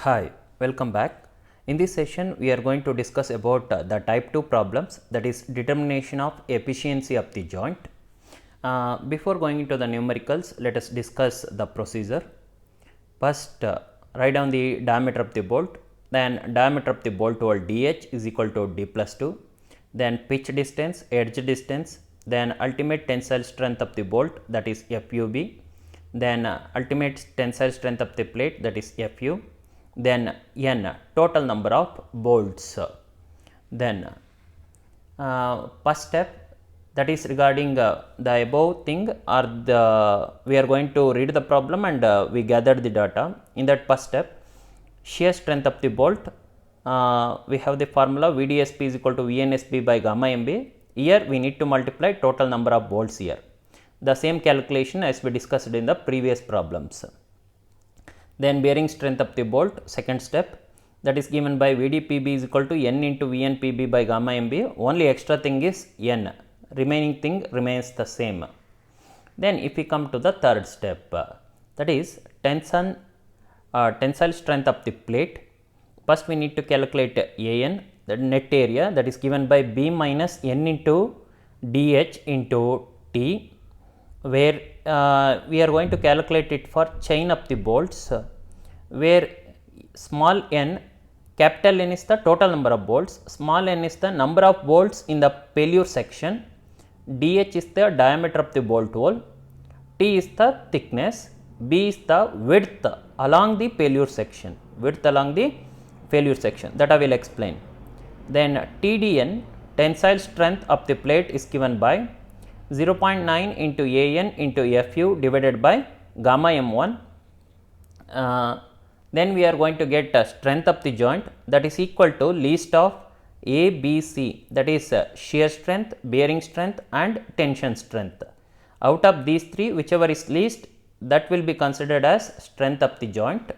Hi, welcome back. In this session, we are going to discuss about the type 2 problems, that is determination of efficiency of the joint. Before going into the numericals, let us discuss the procedure. First, write down the diameter of the bolt, then diameter of the bolt hole dh is equal to d plus 2, then pitch distance, edge distance, then ultimate tensile strength of the bolt, that is FUB, then ultimate tensile strength of the plate, that is FU, then n total number of bolts. Then first step, that is regarding the above thing, or the we are going to read the problem and we gathered the data. In that first step, shear strength of the bolt, we have the formula VDSP is equal to VNSB by gamma MB. Here we need to multiply total number of bolts here. The same calculation as we discussed in the previous problems. Then bearing strength of the bolt, second step, that is given by VDPB is equal to N into VNPB by gamma MB. Only extra thing is N, remaining thing remains the same. Then if we come to the third step, that is tensile strength of the plate. First we need to calculate AN, the net area, that is given by B minus N into DH into T, where we are going to calculate it for chain of the bolts, where small n, capital N is the total number of bolts, small n is the number of bolts in the failure section, dh is the diameter of the bolt hole, T is the thickness, B is the width along the failure section, that I will explain. Then TDN, tensile strength of the plate, is given by 0.9 into AN into FU divided by gamma M1. Then we are going to get strength of the joint, that is equal to least of A, B, C, that is shear strength, bearing strength and tension strength. Out of these three, whichever is least, that will be considered as strength of the joint.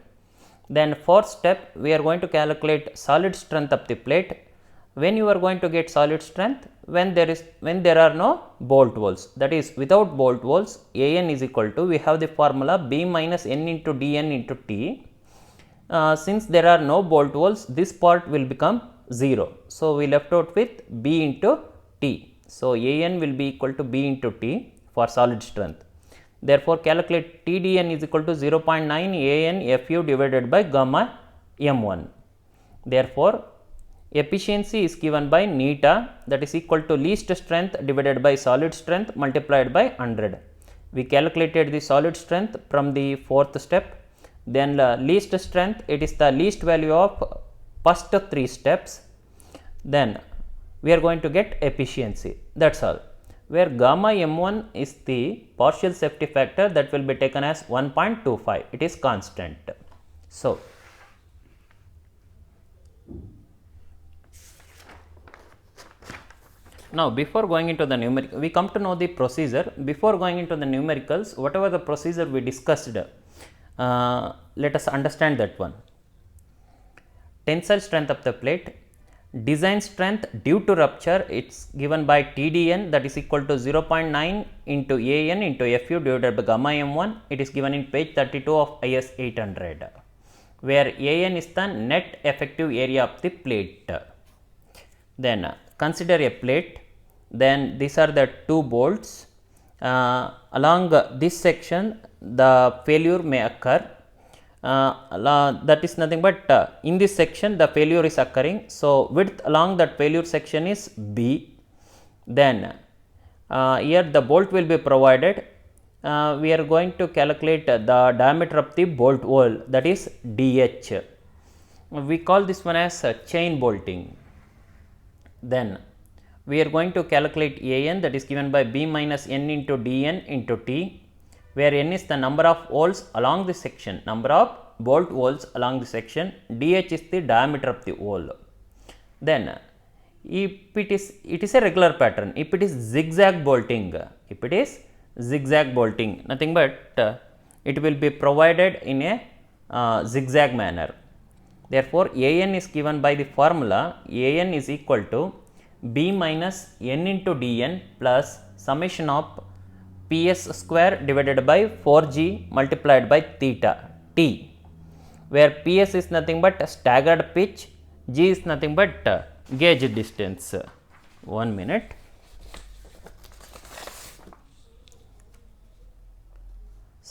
Then fourth step, we are going to calculate solid strength of the plate. When you are going to get solid strength, when there are no bolt holes, that is without bolt holes, AN is equal to, we have the formula B minus N into DN into T. Since there are no bolt holes, this part will become 0. So we left out with B into T. So AN will be equal to B into T for solid strength. Therefore calculate TDN is equal to 0.9 AN FU divided by gamma M1. Therefore efficiency is given by neta, that is equal to least strength divided by solid strength multiplied by 100. We calculated the solid strength from the fourth step. Then least strength, it is the least value of first three steps. Then we are going to get efficiency, that is all, where gamma M1 is the partial safety factor, that will be taken as 1.25, it is constant. So now before going into the numerical, we come to know the procedure. Before going into the numericals, whatever the procedure we discussed, let us understand that one. Tensile strength of the plate, design strength due to rupture, it is given by TDN, that is equal to 0.9 into AN into FU divided by gamma M1. It is given in page 32 of IS 800, where AN is the net effective area of the plate. Then consider a plate, then these are the two bolts. Along this section the failure may occur, that is nothing but in this section the failure is occurring. So width along that failure section is B. Then here the bolt will be provided. We are going to calculate the diameter of the bolt hole, that is DH. We call this one as chain bolting. Then we are going to calculate AN, that is given by B minus N into DN into T, where N is the number of holes along the section, number of bolt holes along the section, DH is the diameter of the hole. Then if it is a regular pattern, if it is zigzag bolting, nothing but it will be provided in a zigzag manner. Therefore AN is given by the formula AN is equal to B minus N into DN plus summation of Ps square divided by 4g multiplied by theta T. where PS is nothing but staggered pitch, G is nothing but gauge distance. 1 minute.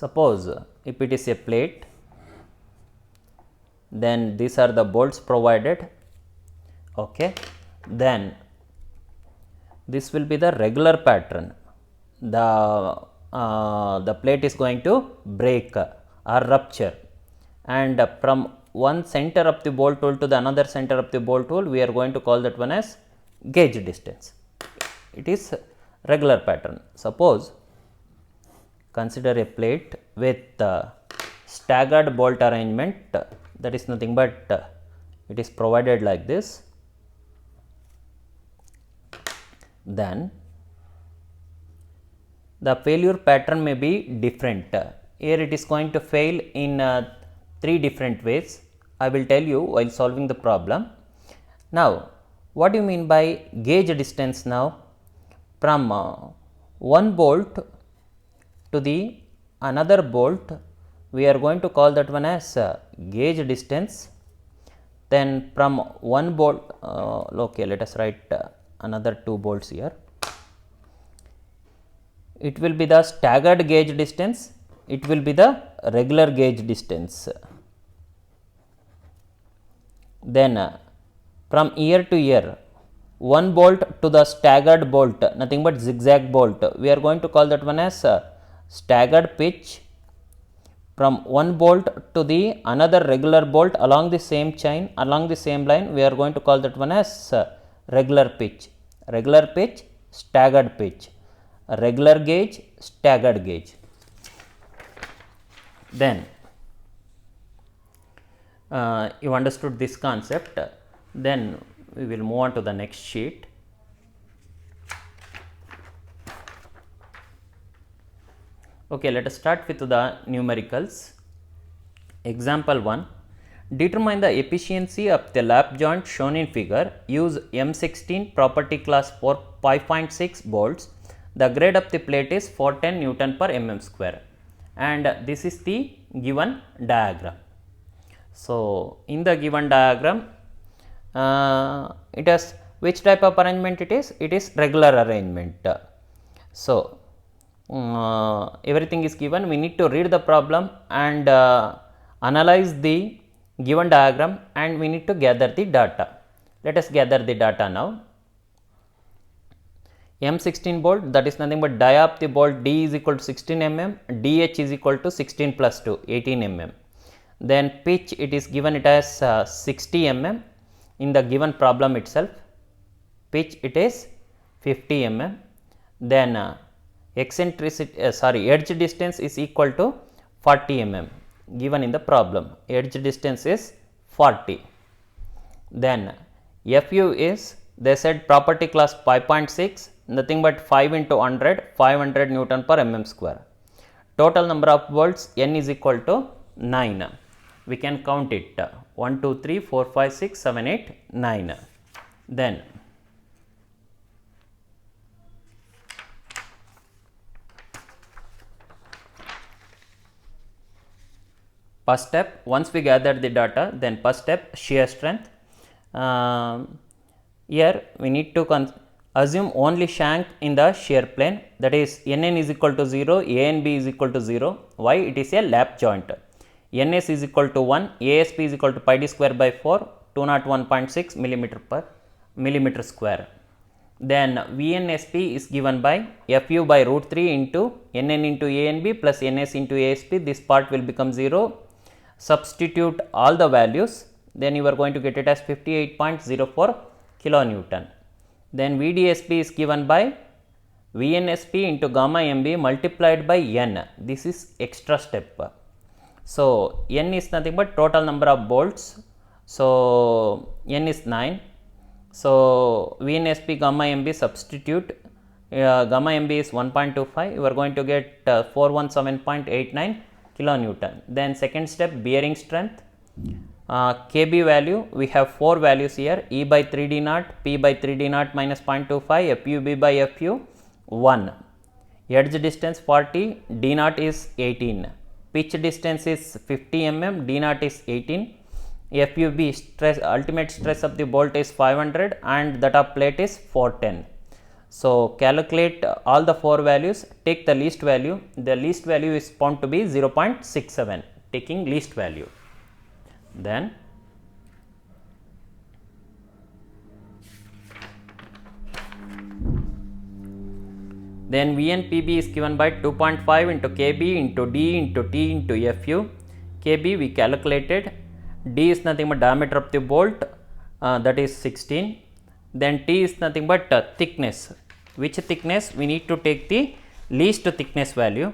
Suppose if it is a plate, then these are the bolts provided, okay. Then this will be the regular pattern. The plate is going to break or rupture, and from one center of the bolt hole to the another center of the bolt hole, we are going to call that one as gauge distance. It is regular pattern. Suppose consider a plate with staggered bolt arrangement, that is nothing but it is provided like this. Then the failure pattern may be different. Here it is going to fail in 3 different ways. I will tell you while solving the problem. Now, what do you mean by gauge distance now? From one bolt to the another bolt, we are going to call that one as gauge distance. Then from one bolt, okay, let us write another 2 bolts here. It will be the staggered gauge distance, it will be the regular gauge distance. Then from ear to ear, one bolt to the staggered bolt, nothing but zigzag bolt, we are going to call that one as staggered pitch. From one bolt to the another regular bolt along the same chain, along the same line, we are going to call that one as regular pitch. Regular pitch, staggered pitch. Regular gauge, staggered gauge. Then you understood this concept. Then we will move on to the next sheet. Okay, let us start with the numericals. Example 1. Determine the efficiency of the lap joint shown in figure. Use M16 property class for 5.6 bolts. The grade of the plate is 410 Newton per mm square, and this is the given diagram. So, in the given diagram, it has which type of arrangement it is? It is regular arrangement. So, everything is given. We need to read the problem and analyze the given diagram, and we need to gather the data. Let us gather the data now. M16 bolt, that is nothing but dia of the bolt D is equal to 16 mm, DH is equal to 16 plus 2, 18 mm. Then pitch, it is given it as 60 mm in the given problem itself. Pitch, it is 50 mm. Then eccentricity, edge distance is equal to 40 mm given in the problem. Edge distance is 40. Then Fu is, they said property class 5.6, nothing but 5 into 100, 500 Newton per mm square. Total number of bolts N is equal to 9. We can count it 1, 2, 3, 4, 5, 6, 7, 8, 9. Then first step, once we gather the data, then first step, shear strength. Here we need to assume only shank in the shear plane, that is Nn is equal to 0, Anb is equal to 0. Why? It is a lap joint. Ns is equal to 1, Asp is equal to pi d square by 4, 201.6 millimeter square. Then Vnsp is given by Fu by root 3 into Nn into Anb plus Ns into Asp. This part will become 0. Substitute all the values, then you are going to get it as 58.04 kilonewton. Then VDSP is given by VNSP into gamma MB multiplied by N. This is extra step. So, N is nothing but total number of bolts. So, N is 9. So, VNSP gamma MB substitute, gamma MB is 1.25, you are going to get 417.89 kilonewton. Then second step, bearing strength. Kb value, we have 4 values here, E by 3d naught, P by 3d naught minus 0.25, FUB by FU 1, edge distance 40, d naught is 18. pitch distance is 50 mm, D naught is 18, FUB stress, ultimate stress of the bolt is 500 and that of plate is 410. So, calculate all the 4 values, take the least value is found to be 0.67, taking least value. Then VNPB is given by 2.5 into KB into D into T into FU. KB we calculated, D is nothing but diameter of the bolt, that is 16. Then T is nothing but thickness. Which thickness? We need to take the least thickness value.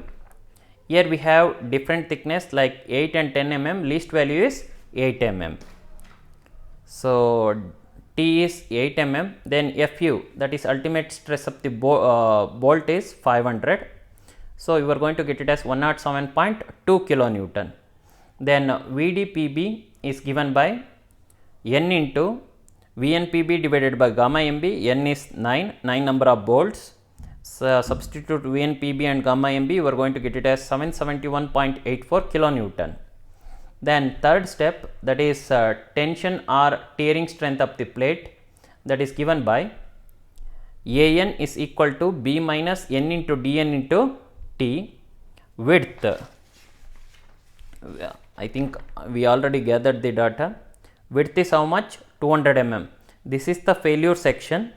Here we have different thickness like 8 and 10 mm, least value is 8 mm. So, T is 8 mm, then FU, that is ultimate stress of the bolt is 500. So, you are going to get it as 107.2 kilonewton. Then VDPB is given by N into VNPB divided by gamma MB, N is 9 number of bolts. So, substitute VNPB and gamma MB, you are going to get it as 771.84 kilonewton. Then third step, that is tension or tearing strength of the plate, that is given by AN is equal to B minus N into DN into T. Width, I think we already gathered the data. Width is how much? 200 mm. This is the failure section,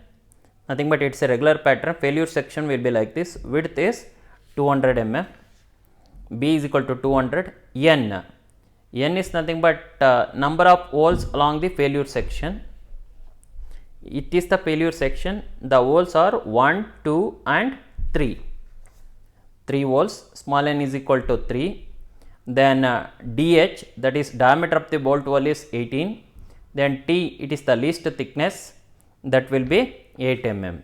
nothing but it is a regular pattern. Failure section will be like this. Width is 200 mm, B is equal to 200, N is nothing but number of holes along the failure section. It is the failure section, the holes are 1, 2 and 3. 3 holes, small n is equal to 3. Then DH, that is diameter of the bolt hole is 18. Then T, it is the least thickness, that will be 8 mm.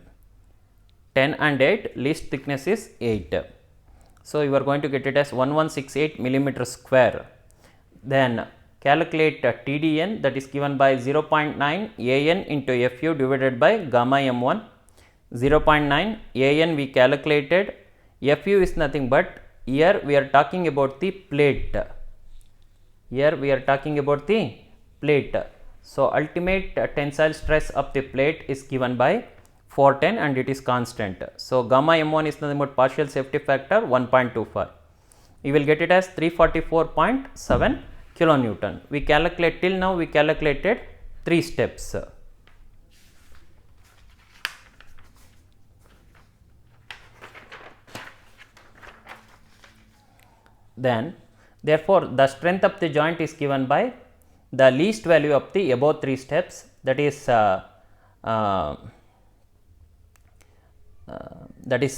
10 and 8, least thickness is 8. So, you are going to get it as 1168 millimeter square. Then calculate TDN, that is given by 0.9 AN into FU divided by gamma M1. 0.9 AN we calculated, FU is nothing but, here we are talking about the plate. So, ultimate tensile stress of the plate is given by 410 and it is constant. So, gamma M1 is nothing but partial safety factor 1.25. You will get it as 344.7 kilonewton. We calculate, till now we calculated 3 steps. Then therefore, the strength of the joint is given by the least value of the above 3 steps, that is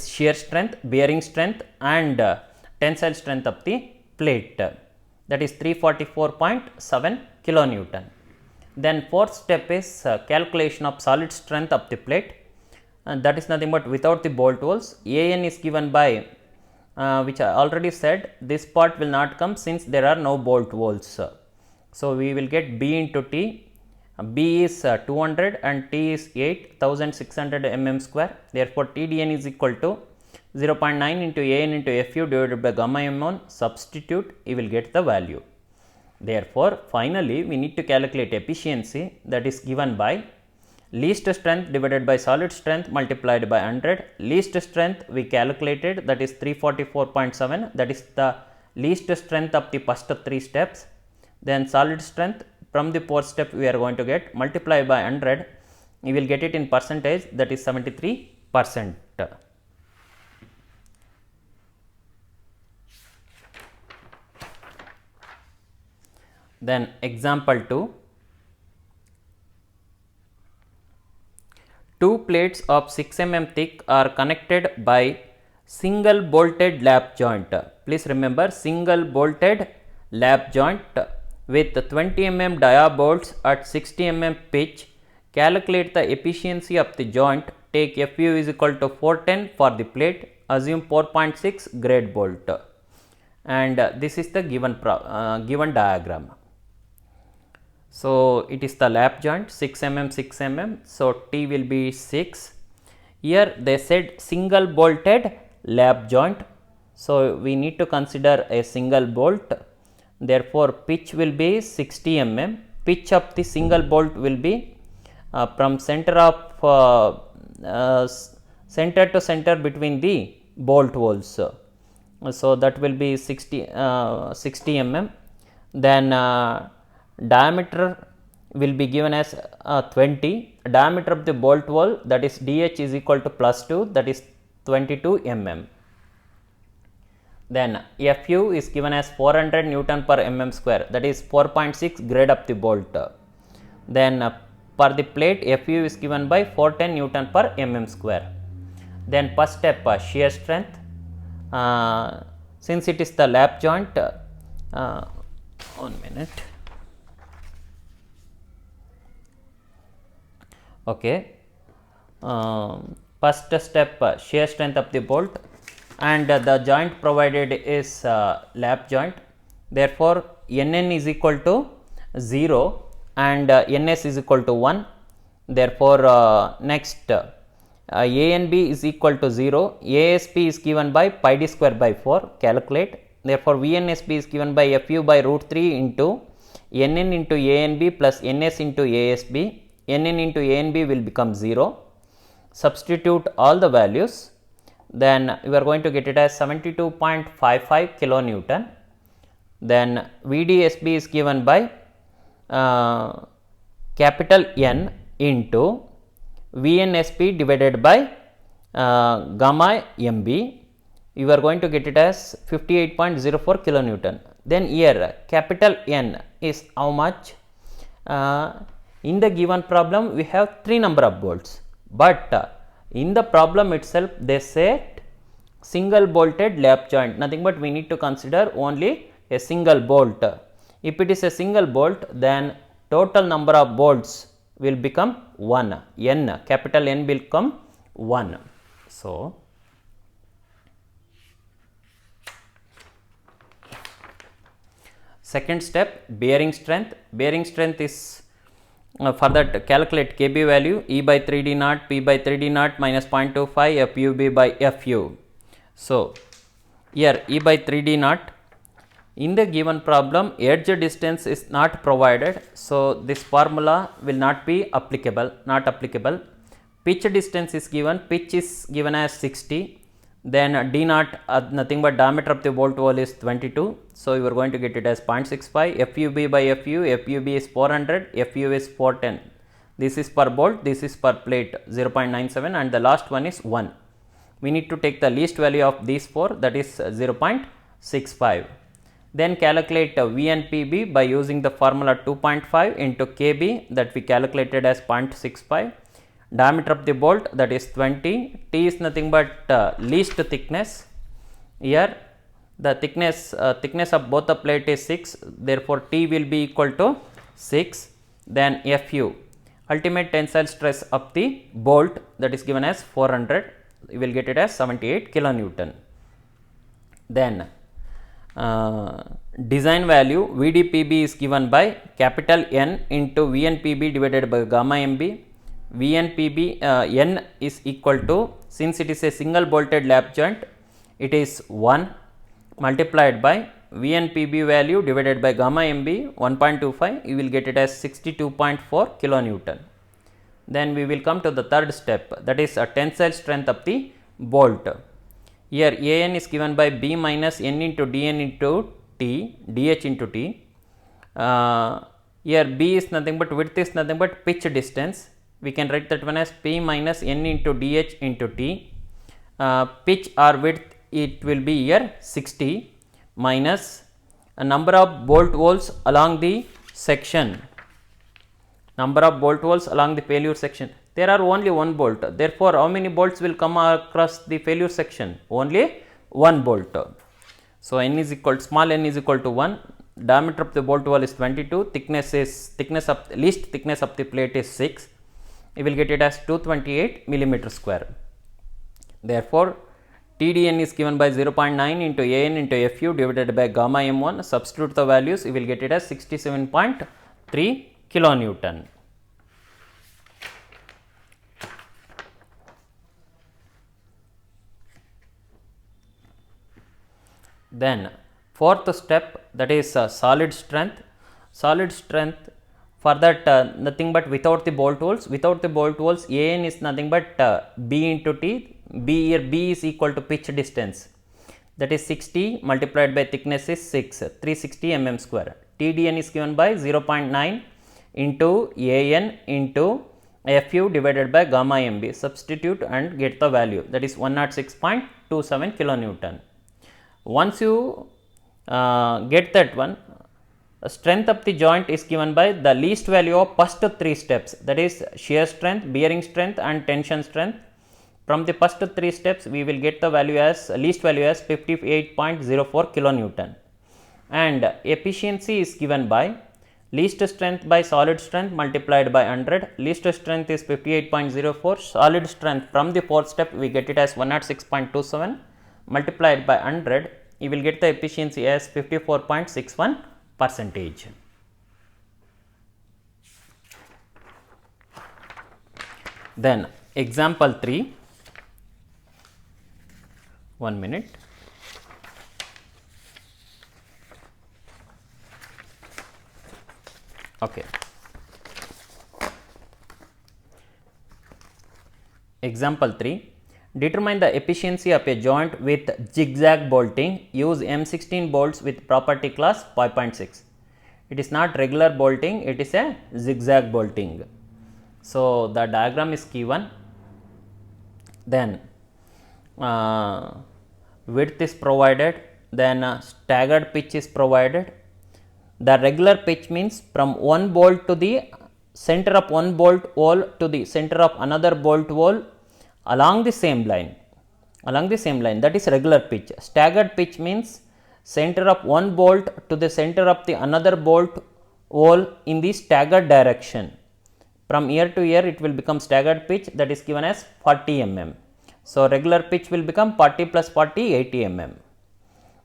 shear strength, bearing strength and tensile strength of the plate, that is 344.7 kilonewton. Then fourth step is calculation of solid strength of the plate, and that is nothing but without the bolt holes. AN is given by which I already said, this part will not come since there are no bolt holes. So, we will get B into T. B is 200 and T is 8600 mm square. Therefore, TDN is equal to 0.9 into AN into FU divided by gamma M1. Substitute, you will get the value. Therefore, finally, we need to calculate efficiency, that is given by least strength divided by solid strength multiplied by 100. Least strength we calculated, that is 344.7, that is the least strength of the first 3 steps. Then solid strength from the fourth step we are going to get, multiply by 100, you will get it in percentage, that is 73%. Then example 2. 2 plates of 6 mm thick are connected by single bolted lap joint. Please remember, single bolted lap joint with 20 mm dia bolts at 60 mm pitch. Calculate the efficiency of the joint. Take FU is equal to 410 for the plate. Assume 4.6 grade bolt. And this is the given diagram. So, it is the lap joint 6 mm 6 mm. So, T will be 6. Here they said single bolted lap joint. So, we need to consider a single bolt, therefore, pitch will be 60 mm, pitch of the single bolt will be from center to center between the bolt holes. So, that will be 60 mm. Then diameter will be given as 20, diameter of the bolt hole, that is dh is equal to plus 2, that is 22 mm. Then Fu is given as 400 Newton per mm square, that is 4.6 grade of the bolt. Then for the plate, Fu is given by 410 Newton per mm square. Then first step, shear strength. Since it is the lap joint, 1 minute. Okay. First step, shear strength of the bolt, and the joint provided is lap joint. Therefore, Nn is equal to 0 and Ns is equal to 1. Therefore, next A and B is equal to 0, ASP is given by pi d square by 4, calculate. Therefore, VNSP is given by Fu by root 3 into Nn into A and B plus Ns into ASB, Nn into A and B will become 0. Substitute all the values, then we are going to get it as 72.55 kilonewton. Then VDSB is given by capital N into VNSP divided by gamma MB, you are going to get it as 58.04 kilonewton. Then here capital N is how much? In the given problem we have 3 number of bolts, but in the problem itself they said single bolted lap joint, nothing but we need to consider only a single bolt. If it is a single bolt, then total number of bolts will become 1, N, capital N will become 1. So, second step, bearing strength. Bearing strength is for that calculate Kb value, E by 3d naught, P by 3d naught minus 0.25, FUB by Fu. So, here E by 3d naught, in the given problem edge distance is not provided, so this formula will not be applicable, Pitch distance is given, pitch is given as 60, then d naught nothing but diameter of the bolt hole is 22, so you are going to get it as 0.65, FUB by FUB is 400, Fu is 410. This is per bolt, this is per plate 0.97 and the last one is 1. We need to take the least value of these 4, that is 0.65. Then calculate V and PB by using the formula 2.5 into Kb, that we calculated as 0.65. Diameter of the bolt, that is 20. T is nothing but least thickness. Here the thickness of both the plate is 6. Therefore, T will be equal to 6. Then Fu, ultimate tensile stress of the bolt, that is given as 400. You will get it as 78 kilonewton. Then design value VDPB is given by capital N into VNPB divided by gamma MB. VNPB N is equal to, since it is a single bolted lap joint, it is 1 multiplied by VNPB value divided by gamma MB 1.25, you will get it as 62.4 kilonewton. Then we will come to the third step, that is a tensile strength of the bolt. Here An is given by B minus N into Dn into T, Dh into T. Here B is nothing but, width is nothing but pitch distance. We can write that one as P minus N into Dh into T. Pitch or width, it will be here 60 minus a number of bolt holes along the section. Number of bolt holes along the failure section. There are only one bolt, therefore, how many bolts will come across the failure section? Only one bolt. So, n is equal, small n is equal to 1, diameter of the bolt hole is 22, least thickness of the plate is 6, you will get it as 228 millimeter square. Therefore, TDN is given by 0.9 into An into Fu divided by gamma m1, substitute the values, you will get it as 67.3 kilonewton. Then fourth step, that is solid strength. Solid strength, for that nothing but without the bolt holes. Without the bolt holes, An is nothing but B into T. B here, B is equal to pitch distance, that is 60 multiplied by thickness is 6, 360 mm square. TDN is given by 0.9 into An into Fu divided by gamma mb. Substitute and get the value, that is 106.27 kilonewton. Once you get that one, strength of the joint is given by the least value of first 3 steps, that is shear strength, bearing strength and tension strength. From the first 3 steps, we will get the value as least value as 58.04 kilonewton, and efficiency is given by least strength by solid strength multiplied by 100. Least strength is 58.04, solid strength from the fourth step we get it as 106.27 multiplied by 100, you will get the efficiency as 54.61%. Then example 3, 1 minute. Okay. Example 3, determine the efficiency of a joint with zigzag bolting. Use M16 bolts with property class 5.6. It is not regular bolting, it is a zigzag bolting. So the diagram is given. Then width is provided, then staggered pitch is provided. The regular pitch means from one bolt to the center of one bolt hole to the center of another bolt hole along the same line, that is regular pitch. Staggered pitch means center of one bolt to the center of the another bolt hole in the staggered direction. From year to year it will become staggered pitch, that is given as 40 mm. So regular pitch will become 40 plus 40, 80 mm,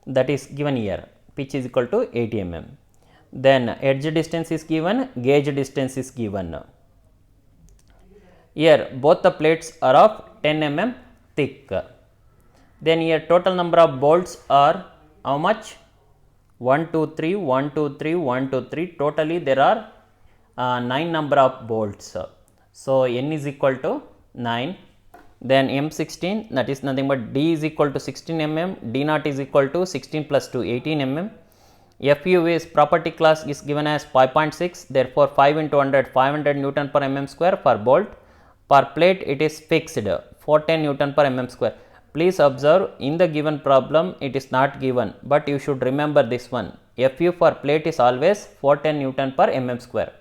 that is given here. Pitch is equal to 80 mm. Then edge distance is given, gauge distance is given. Here both the plates are of 10 mm thick. Then here total number of bolts are how much? 1, 2, 3, 1, 2, 3, 1, 2, 3. Totally there are 9 number of bolts. So n is equal to 9. Then M16, that is nothing but D is equal to 16 mm, D naught is equal to 16 plus 2, 18 mm. Fu is property class is given as 5.6, therefore 5 into 100, 500 Newton per mm square per bolt. Per plate it is fixed 410 Newton per mm square. Please observe, in the given problem it is not given, but you should remember this one. Fu for plate is always 410 Newton per mm square.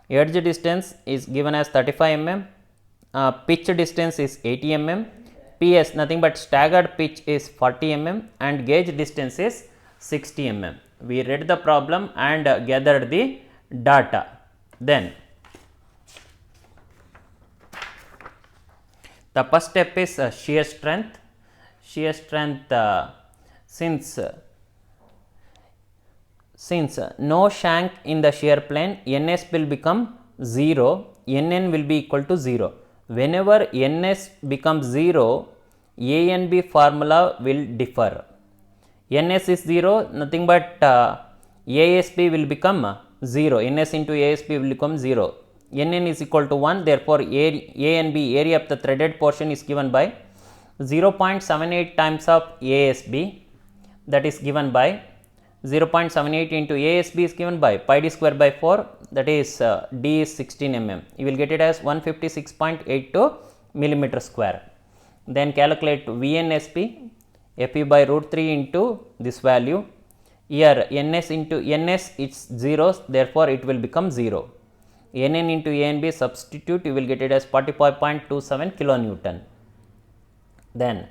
Edge distance is given as 35 mm. Pitch distance is 80 mm. PS nothing but staggered pitch is 40 mm and gauge distance is 60 mm. We read the problem and gathered the data. Then the first step is shear strength. Shear strength, since no shank in the shear plane, Ns will become 0, Nn will be equal to 0. Whenever Ns becomes 0, ANB formula will differ. Ns is 0, nothing but ASB will become 0. Ns into ASB will become 0. Nn is equal to 1, therefore A and B, area of the threaded portion, is given by 0.78 times of ASB, that is given by 0.78 into ASB is given by pi d square by 4, that is D is 16 mm. You will get it as 156.82 millimeter square. Then calculate VNSP, Fu by root 3 into this value. Here Ns into Ns is 0, therefore it will become 0. Nn into ANB substitute, you will get it as 45.27 kilonewton. Then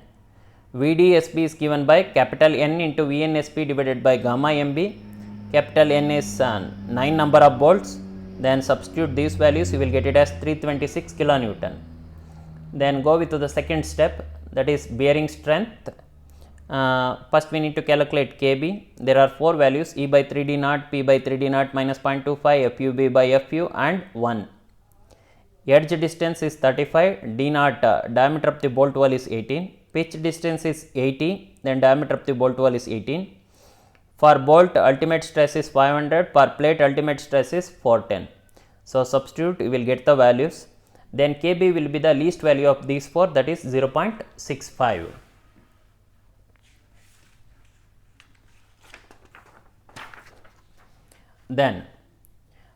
VDSB is given by capital N into VNSP divided by gamma MB. Capital N is 9 number of bolts. Then substitute these values, you will get it as 326 kilonewton. Then go with the second step, that is bearing strength. First we need to calculate Kb. There are 4 values, E by 3D naught, P by 3D naught minus 0.25, FUB by FU and 1. Edge distance is 35, D naught diameter of the bolt hole is 18, pitch distance is 80, then diameter of the bolt hole is 18. For bolt, ultimate stress is 500, per plate ultimate stress is 410. So, substitute, you will get the values. Then Kb will be the least value of these four, that is 0.65. Then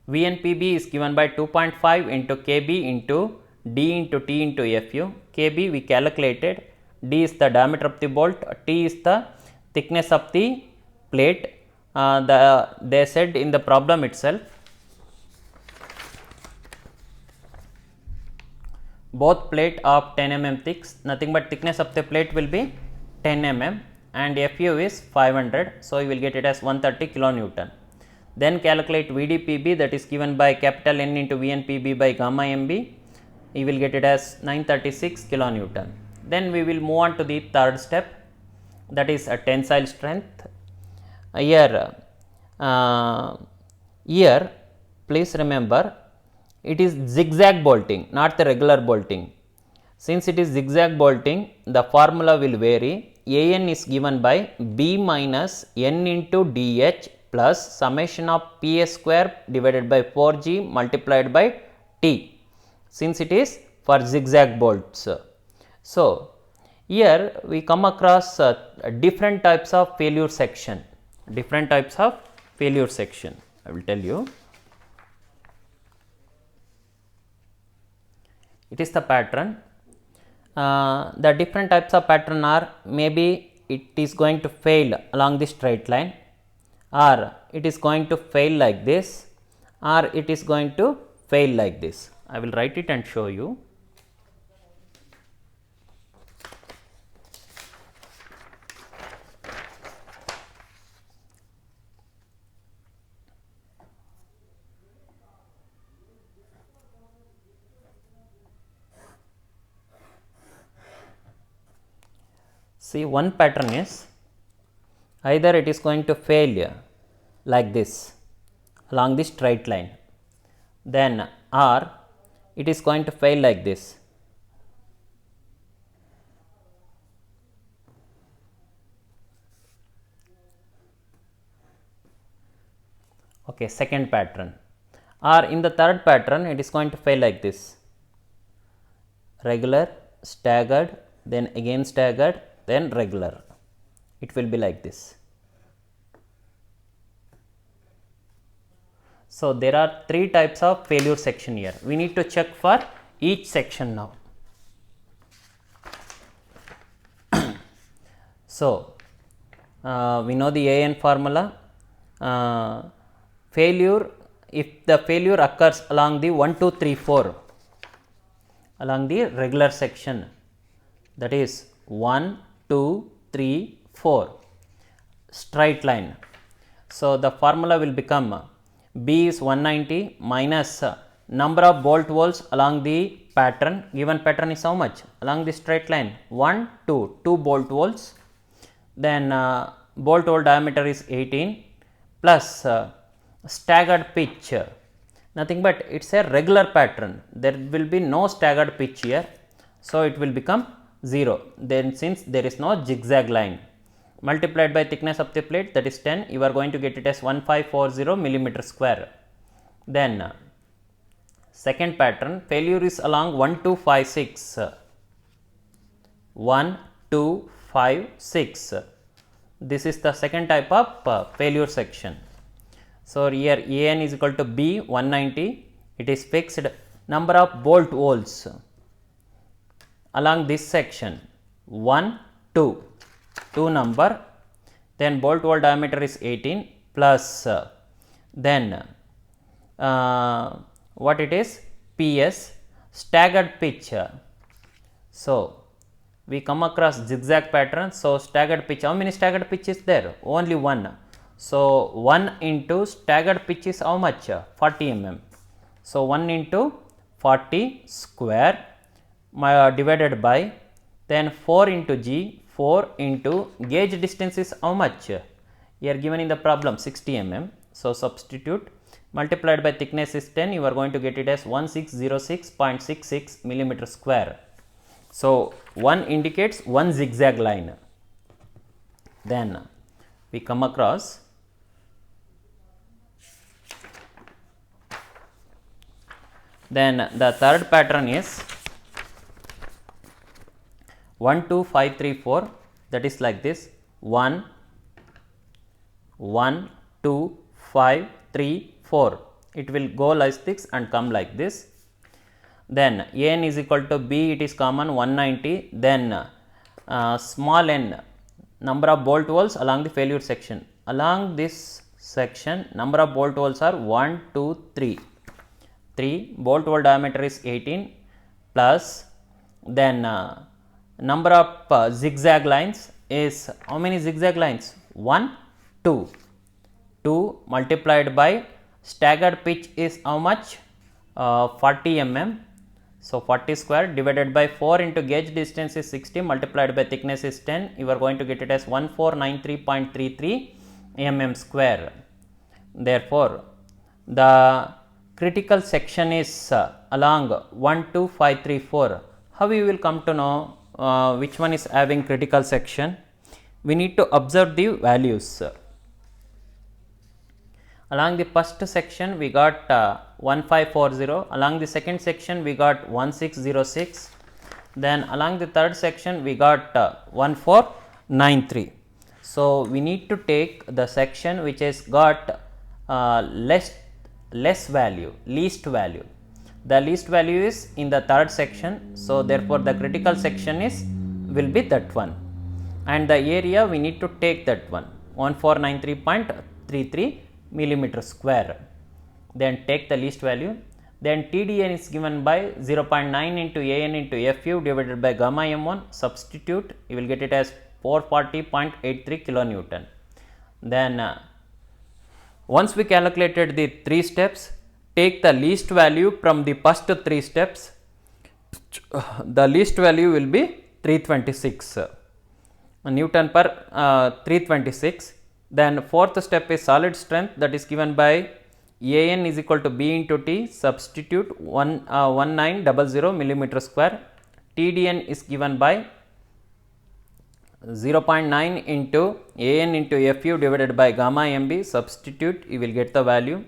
VNPB is given by 2.5 into Kb into D into T into Fu. Kb we calculated, D is the diameter of the bolt, T is the thickness of the plate. They said in the problem itself, both plate of 10 mm thick, nothing but thickness of the plate will be 10 mm and Fu is 500. So, you will get it as 130 kilonewton. Then calculate VDPB, that is given by capital N into VNPB by gamma MB, you will get it as 936 kilonewton. Then we will move on to the third step, that is a tensile strength. Here please remember, it is zigzag bolting, not the regular bolting. Since it is zigzag bolting, the formula will vary. An is given by B minus N into DH plus summation of PS square divided by 4G multiplied by T, since it is for zigzag bolts. So, here we come across different types of failure section. I will tell you. It is the pattern. The different types of pattern are, maybe it is going to fail along the straight line, or it is going to fail like this, or it is going to fail like this. I will write it and show you. See, one pattern is either it is going to fail like this along the straight line, then or it is going to fail like this. Okay, second pattern. Or in the third pattern, it is going to fail like this: regular, staggered, then again staggered, then regular. It will be like this. So, there are three types of failure section here. We need to check for each section now. So, we know the AN formula. Failure, if the failure occurs along the 1, 2, 3, 4, along the regular section, that is 1, 2, 3, 4, straight line. So, the formula will become B is 190 minus number of bolt holes along the pattern. Given pattern is how much? Along the straight line 1, 2, 2 bolt holes. Then bolt hole diameter is 18 plus staggered pitch. Nothing but it is a regular pattern. There will be no staggered pitch here. So, it will become 0. Then since there is no zigzag line, multiplied by thickness of the plate, that is 10, you are going to get it as 1540 millimeter square. Then second pattern, failure is along 1, 2, 5, 6. 1, 2, 5, 6. This is the second type of failure section. So, here AN is equal to B 190, it is fixed. Number of bolt holes along this section 1, 2, 2 number, then bolt hole diameter is 18 plus then what it is, PS, staggered pitch. So, we come across zigzag pattern. So, staggered pitch, how many staggered pitch is there? Only one. So, 1 into staggered pitch is how much? 40 mm. So, 1 into 40 square divided by then 4 into G, 4 into gauge distance is how much? Here given in the problem 60 mm. So, substitute, multiplied by thickness is 10, you are going to get it as 1606.66 millimeter square. So one indicates one zigzag line. Then we come across then the third pattern is 1 2 5 3 4, that is like this: 1 1 2 5 3 4. It will go like this and come like this. Then an is equal to b, it is common, 190. Then small n, number of bolt holes along the failure section. Along this section, number of bolt holes are 1 2 3. 3 bolt hole diameter is 18, plus then number of zigzag lines is, how many zigzag lines? 1 2. 2 multiplied by staggered pitch is how much? 40 mm. So 40 square divided by 4 into gauge distance is 60 multiplied by thickness is 10. You are going to get it as 1493.33 mm square. Therefore, the critical section is along 1 2 5 3 4. How you will come to know which one is having critical section? We need to observe the values. Along the first section we got 1540, along the second section we got 1606, then along the third section we got 1493. So we need to take the section which has got less value, least value. The least value is in the third section, so therefore the critical section will be that one, and the area we need to take that one, 1493.33 millimeter square. Then take the least value. Then TDN is given by 0.9 into AN into FU divided by gamma m1. Substitute, you will get it as 440.83 kilonewton. Then once we calculated the 3 steps, take the least value from the first 3 steps. The least value will be 326 Newton per 326. Then fourth step is solid strength, that is given by AN is equal to B into T. Substitute 1900 millimeter square. TDN is given by 0.9 into AN into FU divided by gamma MB. Substitute, you will get the value.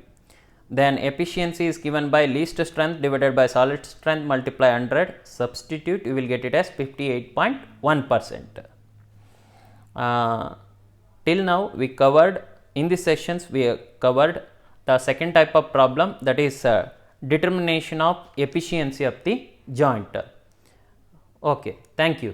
Then efficiency is given by least strength divided by solid strength multiply 100. Substitute, you will get it as 58.1%. Till now we covered, in these sessions we covered the second type of problem, that is determination of efficiency of the joint. Okay, thank you.